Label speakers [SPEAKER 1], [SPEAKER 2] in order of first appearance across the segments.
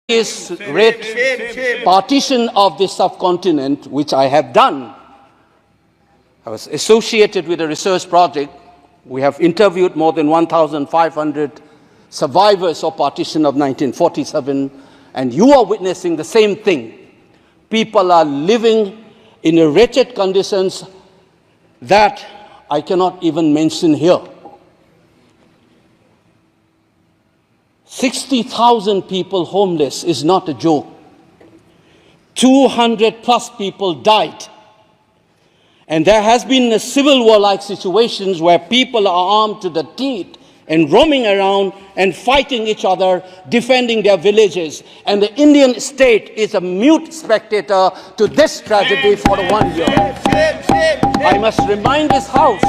[SPEAKER 1] This great partition of the subcontinent, which I have done. I was associated with a research project. We have interviewed more than 1,500 survivors of partition of 1947, and you are witnessing the same thing. People are living in wretched conditions that I cannot even mention here. 60,000 people homeless is not a joke. 200 plus people died. And there has been a civil war-like situations where people are armed to the teeth and roaming around and fighting each other, defending their villages. And the Indian state is a mute spectator to this tragedy for 1 year. I must remind this House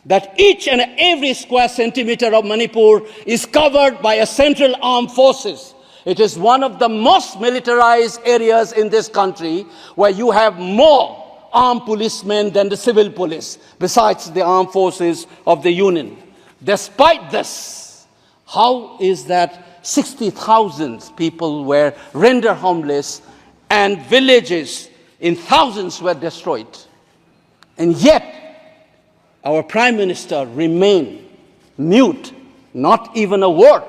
[SPEAKER 1] that each and every square centimeter of Manipur is covered by a central armed forces. It is one of the most militarized areas in this country where you have more armed policemen than the civil police, besides the armed forces of the Union. Despite this, how is that 60,000 people were rendered homeless and villages in thousands were destroyed? And yet, our Prime Minister remained mute, not even a word.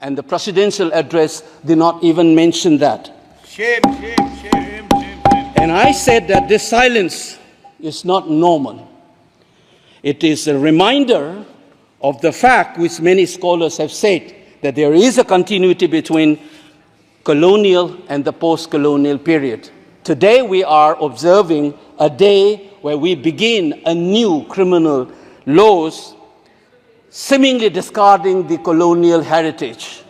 [SPEAKER 1] And the presidential address did not even mention that. Shame, shame, shame, shame, shame. And I said that this silence is not normal. It is a reminder of the fact which many scholars have said, that there is a continuity between colonial and the post-colonial period. Today we are observing a day where we begin a new criminal laws, seemingly discarding the colonial heritage.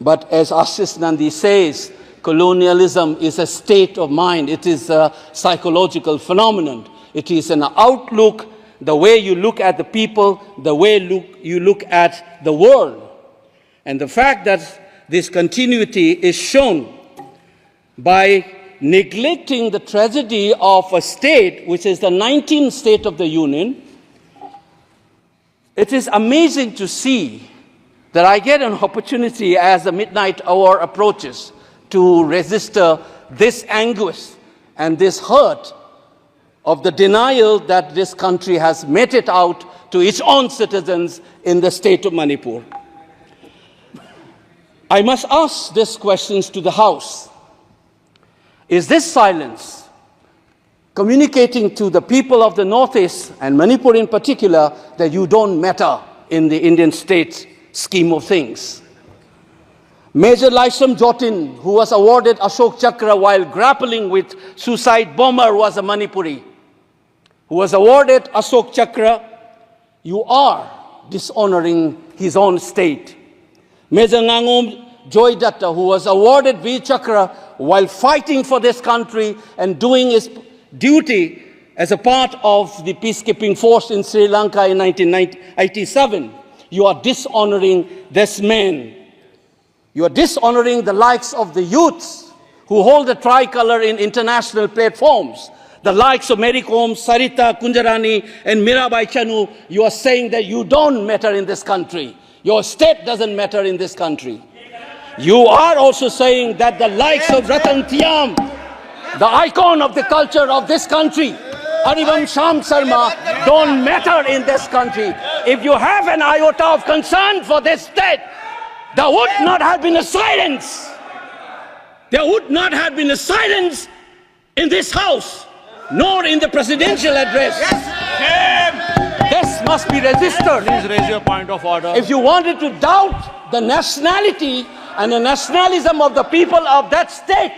[SPEAKER 1] But as Ashish Nandi says, colonialism is a state of mind. It is a psychological phenomenon. It is an outlook, the way you look at the people, the way you look at the world. And the fact that this continuity is shown by neglecting the tragedy of a state, which is the 19th state of the Union. It is amazing to see that I get an opportunity as the midnight hour approaches to register this anguish and this hurt of the denial that this country has meted out to its own citizens in the state of Manipur. I must ask these questions to the House. Is this silence communicating to the people of the Northeast, and Manipur in particular, that you don't matter in the Indian state scheme of things? Major Laisam Jotin, who was awarded Ashok Chakra while grappling with suicide bomber, was a Manipuri, who was awarded Ashok Chakra. You are dishonoring his own state. Major Ngangom Joy Datta, who was awarded Veer Chakra while fighting for this country and doing his duty as a part of the peacekeeping force in Sri Lanka in 1987. You are dishonoring this man. You are dishonoring the likes of the youths who hold the tricolor in international platforms. The likes of Mary Kom, Sarita Kunjarani, and Mirabai Chanu. You are saying that you don't matter in this country. Your state doesn't matter in this country. You are also saying that the likes of Ratan Thiam, the icon of the culture of this country, Arivam Sham Sarma, don't matter in this country. If you have an iota of concern for this state, there would not have been a silence. There would not have been a silence in this House, nor in the presidential address. This must be registered.
[SPEAKER 2] Please raise your point of order.
[SPEAKER 1] If you wanted to doubt the nationality and the nationalism of the people of that state,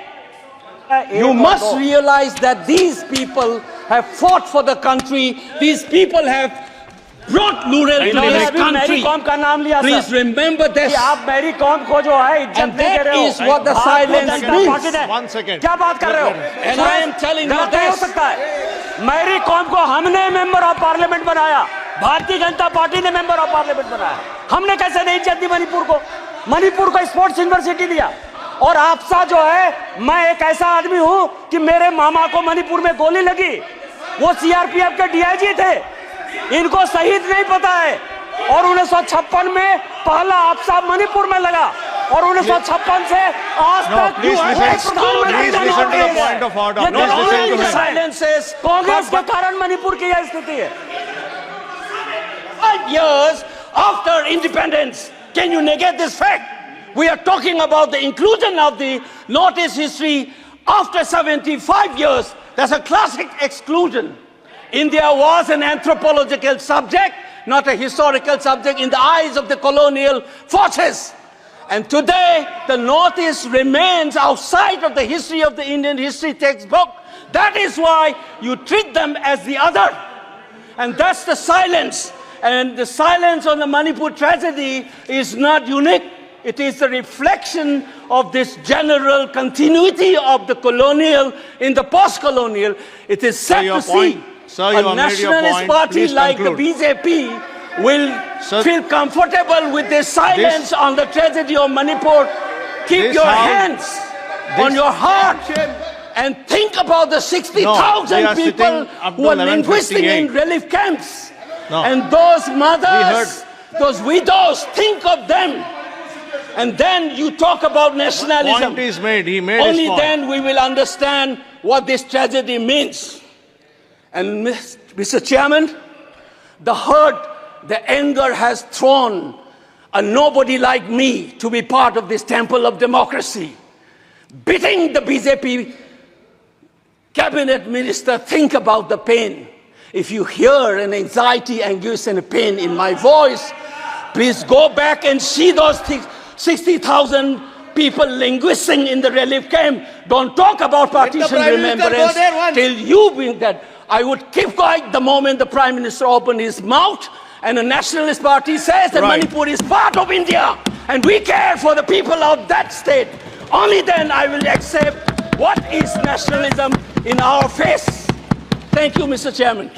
[SPEAKER 1] you must realize that these people have fought for the country. These people have brought Lural to this country. Please remember this. And that is what the silence means.
[SPEAKER 2] 1 second.
[SPEAKER 1] And I am telling you this.
[SPEAKER 3] Mary Kom को हमने member of parliament बनाया, Bharatiya Janata party ने member of parliament बनाया। हमने कैसे नहीं इज्जत दी मणिपुर को? मणिपुर को स्पोर्ट्स यूनिवर्सिटी दिया। और आपसा जो है, मैं एक ऐसा आदमी हूं कि मेरे मामा को मणिपुर में गोली लगी, वो सीआरपीएफ के डीआईजी थे, इनको शहीद नहीं पता है। और 1956 में पहला आपसा मणिपुर में लगा। और 1956 से आज तक
[SPEAKER 2] please listen to the point of order.
[SPEAKER 3] ये
[SPEAKER 2] Please listen to him.
[SPEAKER 1] Silences.
[SPEAKER 3] Congress के कारण मणिपुर की यह स्थिति है.
[SPEAKER 1] 5 years after independence, can you negate this fact? We are talking about the inclusion of the Northeast history after 75 years. That's a classic exclusion. India was an anthropological subject, not a historical subject in the eyes of the colonial forces. And today, the Northeast remains outside of the history of the Indian history textbook. That is why you treat them as the other. And that's the silence. And the silence on the Manipur tragedy is not unique. It is the reflection of this general continuity of the colonial in the post-colonial. It is sad to see a nationalist party like the BJP will feel comfortable with this silence on the tragedy of Manipur. Keep your hands on your heart and think about the 60,000 people who are linguistic in relief camps. And those mothers, those widows, think of them. And then you talk about nationalism.
[SPEAKER 2] Point is made. He made
[SPEAKER 1] Only
[SPEAKER 2] his point.
[SPEAKER 1] then we will understand what this tragedy means. And Mr. Chairman, the hurt, the anger has thrown a nobody like me to be part of this temple of democracy. Beating the BJP cabinet minister, think about the pain. If you hear an anxiety, anguish, and a pain in my voice, please go back and see those things. 60,000 people linguisting in the relief camp. Don't talk about partition remembrance till you bring that. I would keep quiet the moment the Prime Minister opened his mouth and a nationalist party says that Manipur is part of India and we care for the people of that state. Only then I will accept what is nationalism in our face. Thank you, Mr. Chairman.